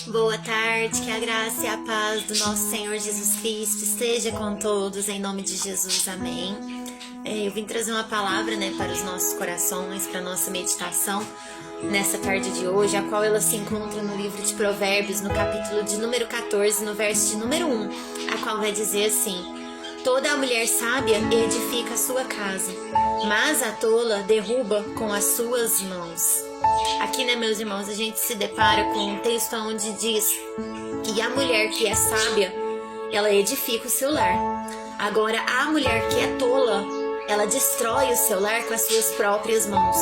Boa tarde, que a graça e a paz do nosso Senhor Jesus Cristo esteja com todos, em nome de Jesus, amém. Eu vim trazer uma palavra, para os nossos corações, para a nossa meditação nessa tarde de hoje, a qual ela se encontra no livro de Provérbios, no capítulo de número 14, no verso de número 1, a qual vai dizer assim: toda a mulher sábia edifica a sua casa, mas a tola derruba com as suas mãos. Aqui, meus irmãos, a gente se depara com um texto onde diz que a mulher que é sábia, ela edifica o seu lar. Agora, a mulher que é tola, ela destrói o seu lar com as suas próprias mãos,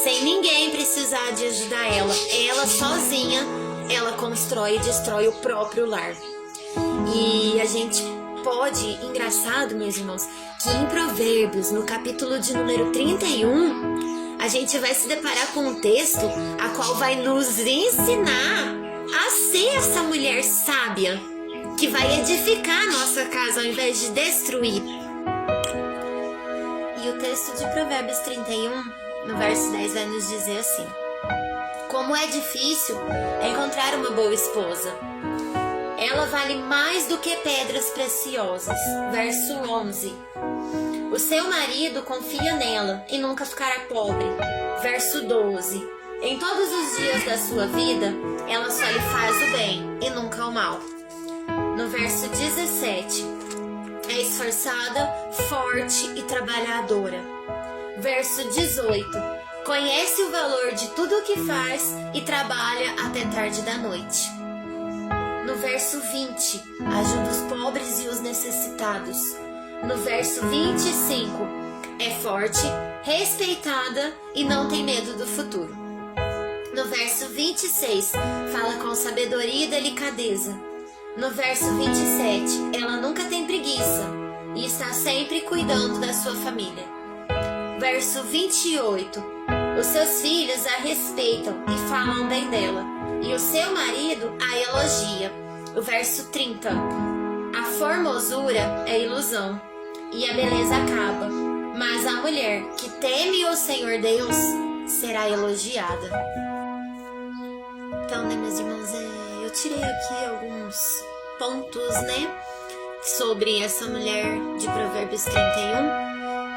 sem ninguém precisar de ajudar ela. Ela sozinha, ela constrói e destrói o próprio lar. E a gente pode, engraçado, meus irmãos, que em Provérbios, no capítulo de número 31, a gente vai se deparar com um texto a qual vai nos ensinar a ser essa mulher sábia que vai edificar a nossa casa ao invés de destruir. E o texto de Provérbios 31, no verso 10, vai nos dizer assim: como é difícil encontrar uma boa esposa. Ela vale mais do que pedras preciosas. Verso 11. O seu marido confia nela e nunca ficará pobre. Verso 12. Em todos os dias da sua vida, ela só lhe faz o bem e nunca o mal. No verso 17. É esforçada, forte e trabalhadora. Verso 18. Conhece o valor de tudo o que faz e trabalha até tarde da noite. No verso 20, ajuda os pobres e os necessitados. No verso 25, é forte, respeitada e não tem medo do futuro. No verso 26, fala com sabedoria e delicadeza. No verso 27, ela nunca tem preguiça e está sempre cuidando da sua família. Verso 28, os seus filhos a respeitam e falam bem dela, e o seu marido a elogia. O verso 30. A formosura é ilusão, e a beleza acaba, mas a mulher que teme o Senhor Deus será elogiada. Então, meus irmãos, eu tirei aqui alguns pontos, sobre essa mulher de Provérbios 31,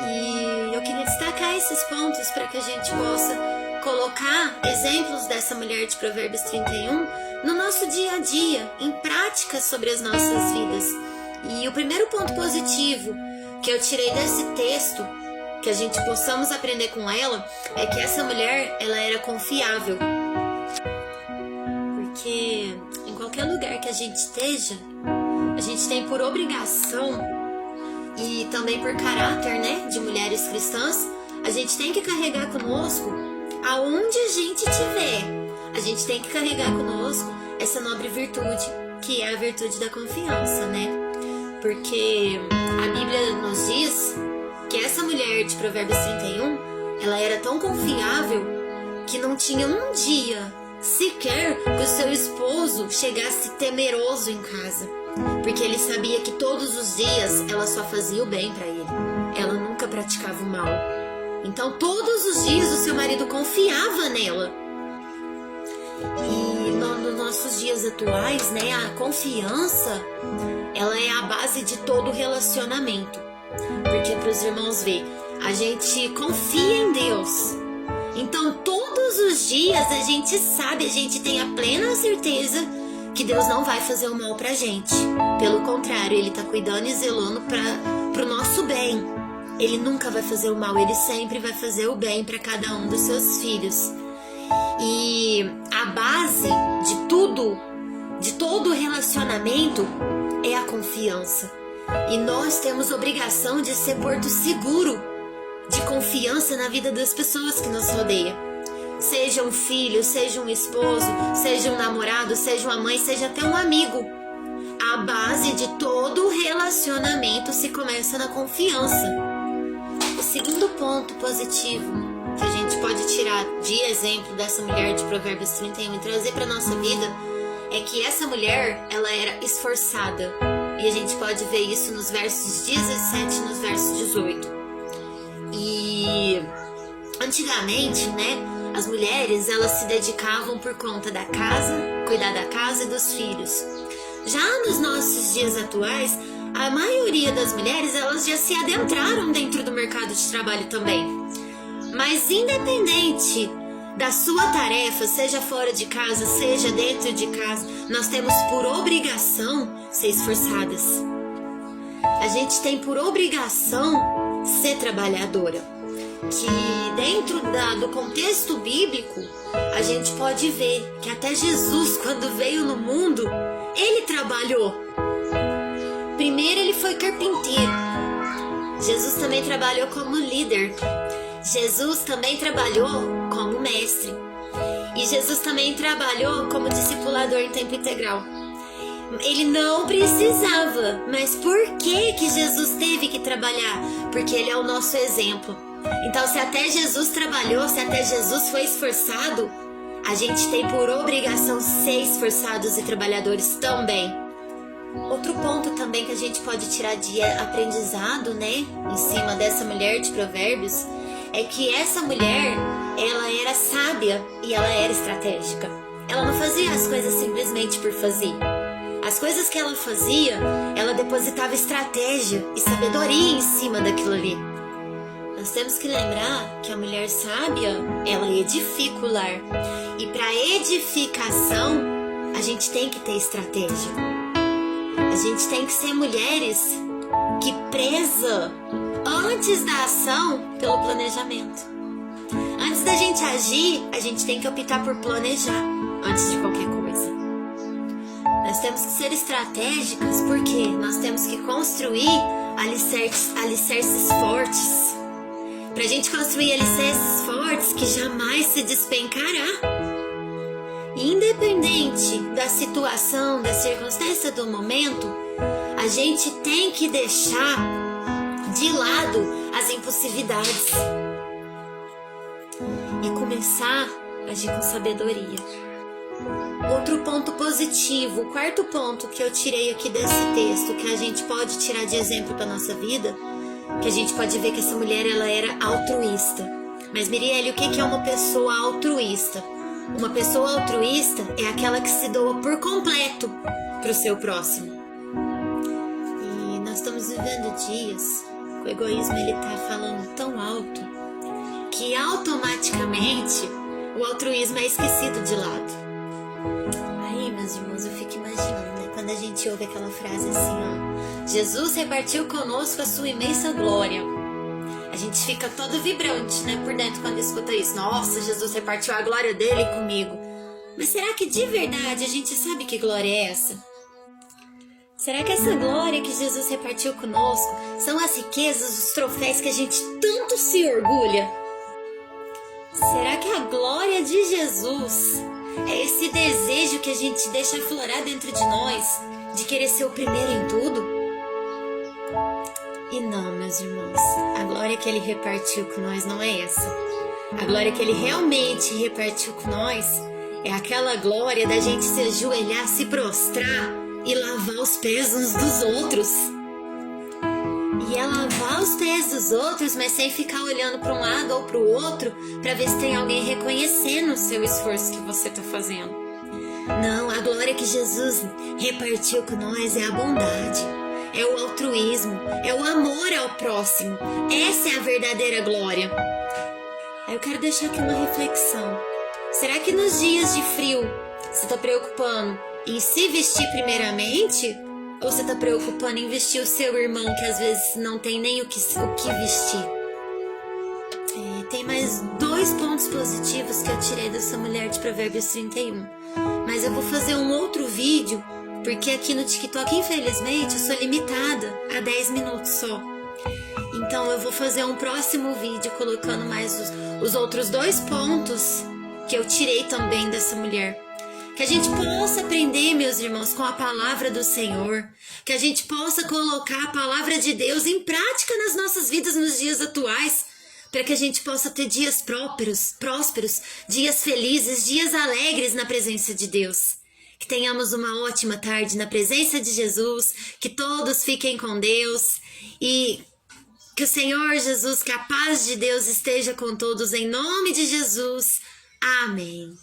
e eu queria destacar esses pontos para que a gente possa colocar exemplos dessa mulher de Provérbios 31 no nosso dia a dia, em prática sobre as nossas vidas. E o primeiro ponto positivo que eu tirei desse texto, que a gente possamos aprender com ela, é que essa mulher, ela era confiável. Porque em qualquer lugar que a gente esteja, a gente tem por obrigação e também por caráter, de mulheres cristãs, a gente tem que carregar conosco aonde a gente estiver. A gente tem que carregar conosco essa nobre virtude, que é a virtude da confiança, Porque a Bíblia nos diz que essa mulher de Provérbios 31, ela era tão confiável que não tinha um dia sequer que o seu esposo chegasse temeroso em casa, porque ele sabia que todos os dias ela só fazia o bem para ele, ela nunca praticava o mal. Então todos os dias o seu marido confiava nela. E nos nossos dias atuais, a confiança, ela é a base de todo relacionamento. Porque para os irmãos ver, a gente confia em Deus. Então todos os dias a gente sabe, a gente tem a plena certeza que Deus não vai fazer o mal pra gente. Pelo contrário, Ele está cuidando e zelando pro nosso bem. Ele nunca vai fazer o mal, Ele sempre vai fazer o bem para cada um dos seus filhos. E a base de todo relacionamento é a confiança. E nós temos obrigação de ser porto seguro de confiança na vida das pessoas que nos rodeiam. Seja um filho, seja um esposo, seja um namorado, seja uma mãe, seja até um amigo. A base de todo relacionamento se começa na confiança. O segundo ponto positivo que a gente pode tirar de exemplo dessa mulher de Provérbios 31 e trazer para nossa vida é que essa mulher, ela era esforçada. E a gente pode ver isso nos versos 17 e nos versos 18. E antigamente, as mulheres, elas se dedicavam por conta da casa, cuidar da casa e dos filhos. Já nos nossos dias atuais, a maioria das mulheres, elas já se adentraram dentro do mercado de trabalho também. Mas independente da sua tarefa, seja fora de casa, seja dentro de casa, nós temos por obrigação ser esforçadas. A gente tem por obrigação ser trabalhadora. Que dentro do contexto bíblico, a gente pode ver que até Jesus, quando veio no mundo, ele trabalhou. Primeiro ele foi carpinteiro. Jesus também trabalhou como líder. Jesus também trabalhou como mestre. E Jesus também trabalhou como discipulador em tempo integral. Ele não precisava, mas por que Jesus teve que trabalhar? Porque ele é o nosso exemplo. Então, se até Jesus trabalhou, se até Jesus foi esforçado, a gente tem por obrigação ser esforçados e trabalhadores também. Outro ponto também que a gente pode tirar de aprendizado, né, em cima dessa mulher de Provérbios, é que essa mulher, ela era sábia e ela era estratégica. Ela não fazia as coisas simplesmente por fazer. As coisas que ela fazia, ela depositava estratégia e sabedoria em cima daquilo ali. Nós temos que lembrar que a mulher sábia, ela edifica o lar. E para edificação, a gente tem que ter estratégia. A gente tem que ser mulheres que prezam antes da ação pelo planejamento. Antes da gente agir, a gente tem que optar por planejar antes de qualquer coisa. Nós temos que ser estratégicas porque nós temos que construir alicerces fortes. Pra gente construir alicerces fortes que jamais se despencará. Independente da situação, da circunstância do momento, a gente tem que deixar de lado as impulsividades e começar a agir com sabedoria. Outro ponto positivo, o quarto ponto que eu tirei aqui desse texto, que a gente pode tirar de exemplo para nossa vida, que a gente pode ver que essa mulher, ela era altruísta. Mas Mirielle, o que é uma pessoa altruísta? Uma pessoa altruísta é aquela que se doa por completo para o seu próximo. E nós estamos vivendo dias que o egoísmo, ele tá falando tão alto que automaticamente o altruísmo é esquecido de lado. Aí, meus irmãos, eu fico imaginando, né? Quando a gente ouve aquela frase assim, ó, Jesus repartiu conosco a sua imensa glória. A gente fica todo vibrante, né, por dentro quando escuta isso. Nossa, Jesus repartiu a glória dele comigo. Mas será que de verdade a gente sabe que glória é essa? Será que essa glória que Jesus repartiu conosco são as riquezas, os troféus que a gente tanto se orgulha? Será que a glória de Jesus é esse desejo que a gente deixa aflorar dentro de nós, de querer ser o primeiro em tudo? E não, meus irmãos, a glória que ele repartiu com nós não é essa. A glória que ele realmente repartiu com nós é aquela glória da gente se ajoelhar, se prostrar e lavar os pés uns dos outros. E é lavar os pés dos outros, mas sem ficar olhando para um lado ou para o outro para ver se tem alguém reconhecendo o seu esforço que você está fazendo. Não, a glória que Jesus repartiu com nós é a bondade, é o altruísmo, é o amor ao próximo. Essa é a verdadeira glória. Aí eu quero deixar aqui uma reflexão. Será que nos dias de frio você está preocupando em se vestir primeiramente? Ou você está preocupando em vestir o seu irmão que às vezes não tem nem o que vestir? Tem mais 2 pontos positivos que eu tirei dessa mulher de Provérbios 31. Mas eu vou fazer um outro vídeo, porque aqui no TikTok, infelizmente, eu sou limitada a 10 minutos só. Então eu vou fazer um próximo vídeo colocando mais os outros 2 pontos que eu tirei também dessa mulher. Que a gente possa aprender, meus irmãos, com a palavra do Senhor. Que a gente possa colocar a palavra de Deus em prática nas nossas vidas nos dias atuais. Para que a gente possa ter dias prósperos, dias felizes, dias alegres na presença de Deus. Que tenhamos uma ótima tarde na presença de Jesus. Que todos fiquem com Deus. E que o Senhor Jesus, que a paz de Deus esteja com todos em nome de Jesus. Amém.